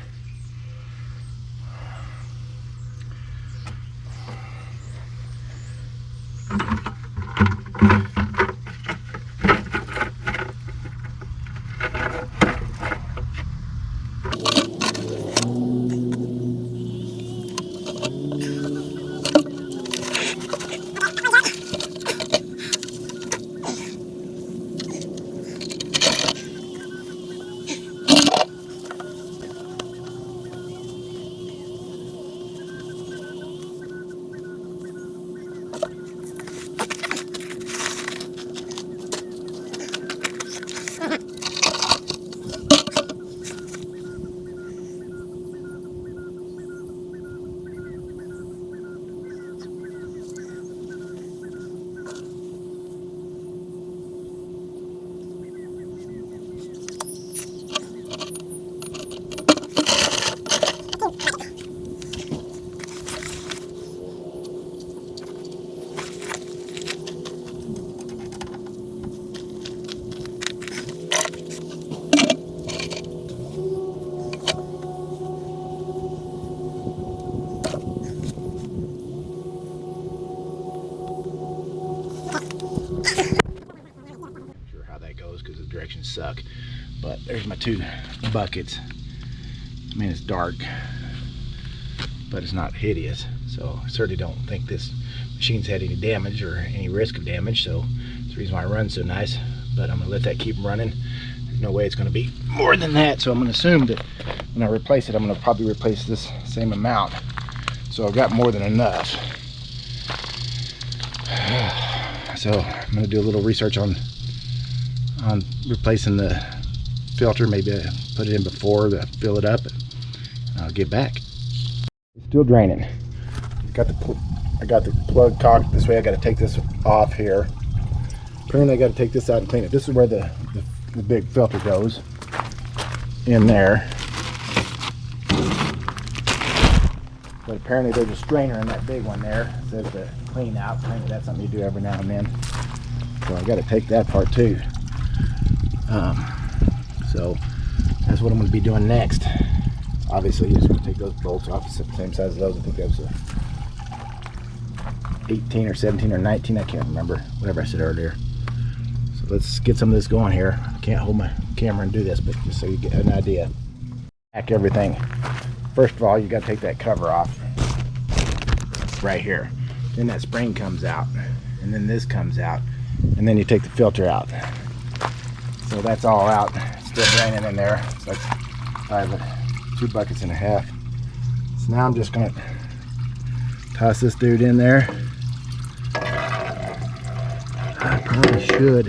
Directions suck, but there's my 2 buckets. I mean, it's dark, but it's not hideous, so I certainly don't think this machine's had any damage or any risk of damage, so that's the reason why it runs so nice. But I'm gonna let that keep running. There's no way it's gonna be more than that, so I'm gonna assume that when I replace it, I'm gonna probably replace this same amount, so I've got more than enough. So I'm gonna do a little research on replacing the filter. Maybe I put it in before to fill it up, and I'll get back. It's still draining. I got the plug cocked this way. I got to take this off here. Apparently I got to take this out and clean it. This is where the big filter goes in there, but apparently there's a strainer in that big one there. It says to clean out. Apparently that's something you do every now and then, so I got to take that part too. So that's what I'm going to be doing next. Obviously, you're just going to take those bolts off, the same size as those. I think that was a 18 or 17 or 19, I can't remember, whatever I said earlier. So let's get some of this going here. I can't hold my camera and do this, but just so you get an idea. Back everything. First of all, you got to take that cover off right here. Then that spring comes out, and then this comes out, and then you take the filter out. So that's all out. It's still draining in there. It's like 2 buckets and a half. So now I'm just gonna toss this dude in there. I probably should.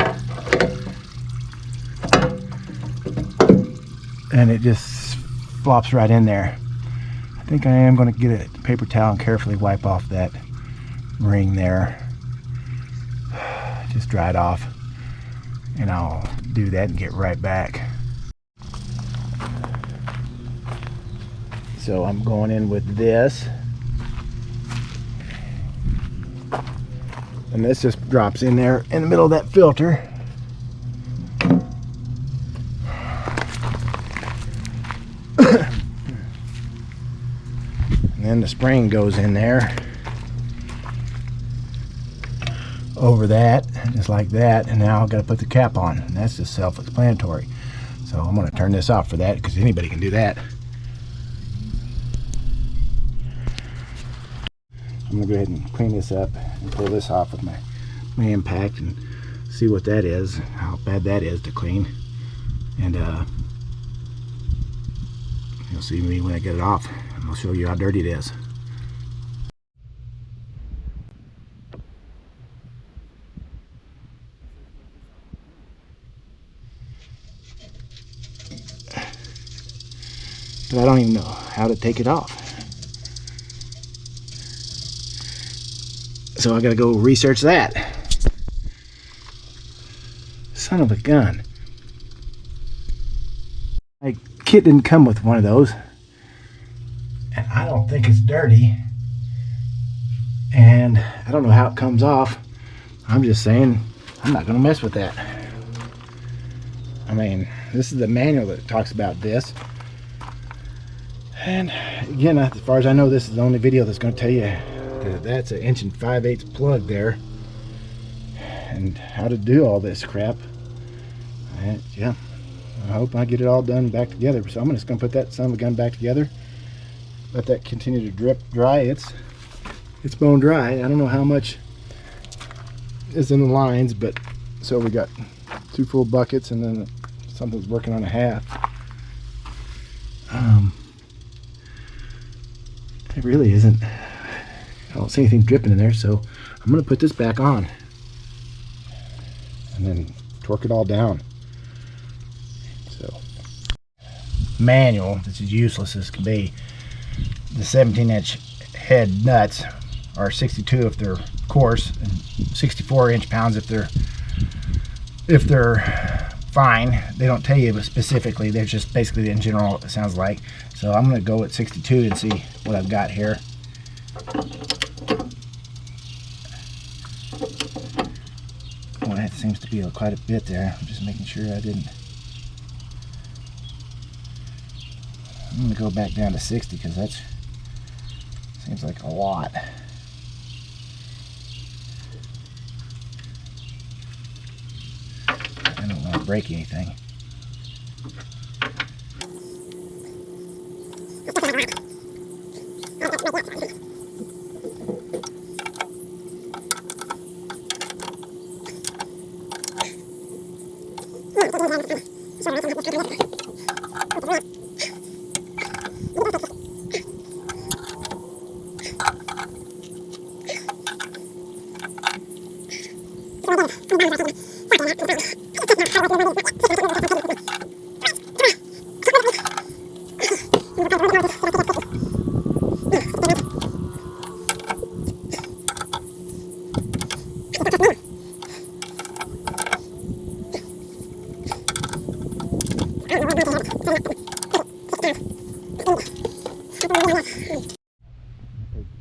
And it just flops right in there. I think I am going to get a paper towel and carefully wipe off that ring there. Just dry it off. And I'll do that and get right back. So I'm going in with this. And this just drops in there in the middle of that filter. And then the spring goes in there over that, just like that. And now I've got to put the cap on. And that's just self-explanatory. So I'm going to turn this off for that, because anybody can do that. I'm going to go ahead and clean this up and pull this off with my impact and see what that is, how bad that is to clean. And you'll see me when I get it off, and I'll show you how dirty it is. But I don't even know how to take it off. So I gotta go research that. Son of a gun. My kit didn't come with one of those. And I don't think it's dirty. And I don't know how it comes off. I'm just saying, I'm not gonna mess with that. I mean, this is the manual that talks about this. And again, as far as I know, this is the only video that's gonna tell you that's an 1 5/8 plug there, and how to do all this crap. And yeah, I hope I get it all done back together. So I'm just gonna put that son of a gun back together, let that continue to drip dry. It's bone dry. I don't know how much is in the lines, but so we got 2 full buckets, and then something's working on a half. It really isn't. I don't see anything dripping in there, so I'm going to put this back on and then torque it all down. So, manual, this is useless as can be. The 17-inch head nuts are 62 if they're coarse, and 64 inch-pounds if they're fine. They don't tell you specifically, they're just basically in general, it sounds like. So I'm going to go at 62 and see what I've got here. Well, that seems to be quite a bit there. I'm just making sure I didn't. I'm going to go back down to 60 because that seems like a lot. I don't want to break anything.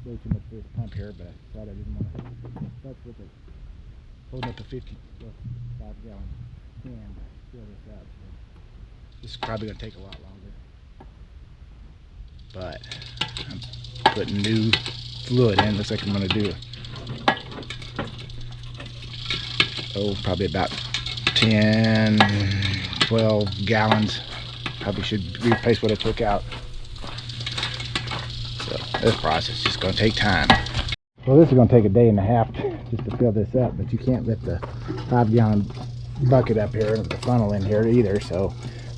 Way too much for this pump here, but I thought I didn't want to touch with it. Holding up a 55 gallon can to fill this up. So This is probably going to take a lot longer. But I'm putting new fluid in. Looks like I'm going to do, probably about 10, 12 gallons. Probably should replace what I took out. So this process is just going to take time. Well, this is going to take a day and a half just to fill this up, but you can't lift the 5-gallon bucket up here with the funnel in here either. So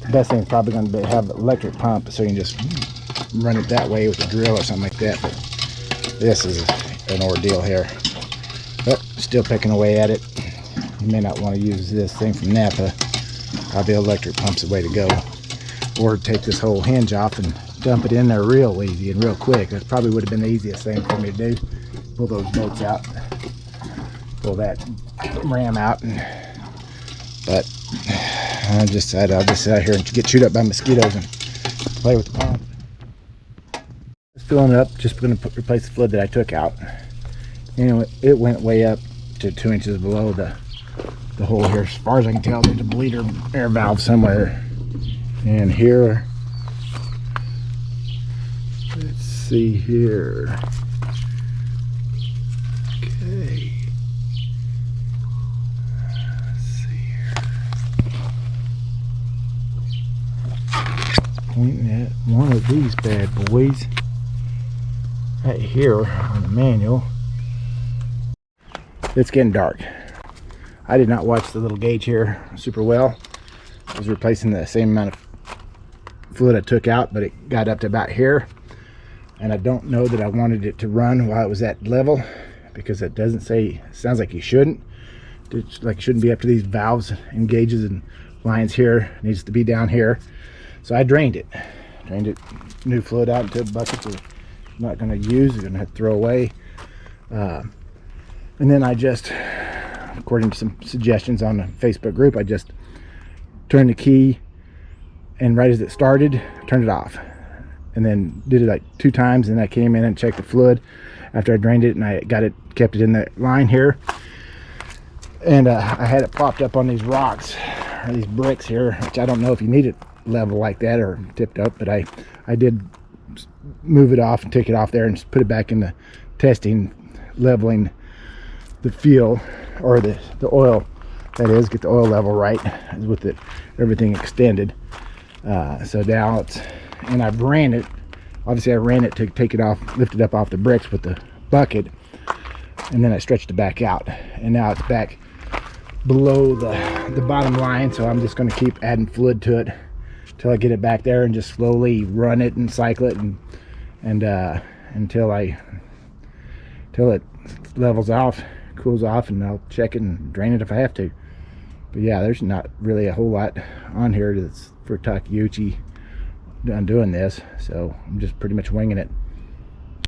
the best thing is probably going to be have an electric pump, so you can just run it that way with a drill or something like that. But this is an ordeal here. But still picking away at it. You may not want to use this thing from Napa. Probably electric pump's the way to go. Or take this whole hinge off and dump it in there real easy and real quick. That probably would have been the easiest thing for me to do. Pull those bolts out, pull that ram out, but I'll just sit out here and get chewed up by mosquitoes and play with the pump. Just filling it up, just going to replace the fluid that I took out. Anyway, it went way up to 2 inches below the hole here. As far as I can tell, there's a bleeder air valve somewhere. And here, let's see here. Okay. Let's see here. Pointing at one of these bad boys right here on the manual. It's getting dark. I did not watch the little gauge here super well. I was replacing the same amount of fluid I took out, but it got up to about here, and I don't know that I wanted it to run while it was at level, because it doesn't say, it sounds like you shouldn't. It's like it shouldn't be up to these valves and gauges and lines here. It needs to be down here. So I drained it, new fluid out into a bucket that I'm not going to use, I'm going to have to throw away. And then I just, according to some suggestions on the Facebook group, I just turned the key, and right as it started, turned it off, and then did it like 2 times. And I came in and checked the fluid after I drained it, and I got it, kept it in the line here, and I had it propped up on these rocks or these bricks here, which I don't know if you need it level like that or tipped up, but I did move it off and take it off there and just put it back in the testing, leveling the fuel or the oil, that is, get the oil level right with it, everything extended. So now it's, and I've ran it, obviously I ran it to take it off, lift it up off the bricks with the bucket, and then I stretched it back out, and now it's back below the bottom line. So I'm just going to keep adding fluid to it till I get it back there, and just slowly run it and cycle it and until it levels off, cools off, and I'll check it and drain it if I have to. But yeah, there's not really a whole lot on here that's for Takeuchi on doing this, so I'm just pretty much winging it.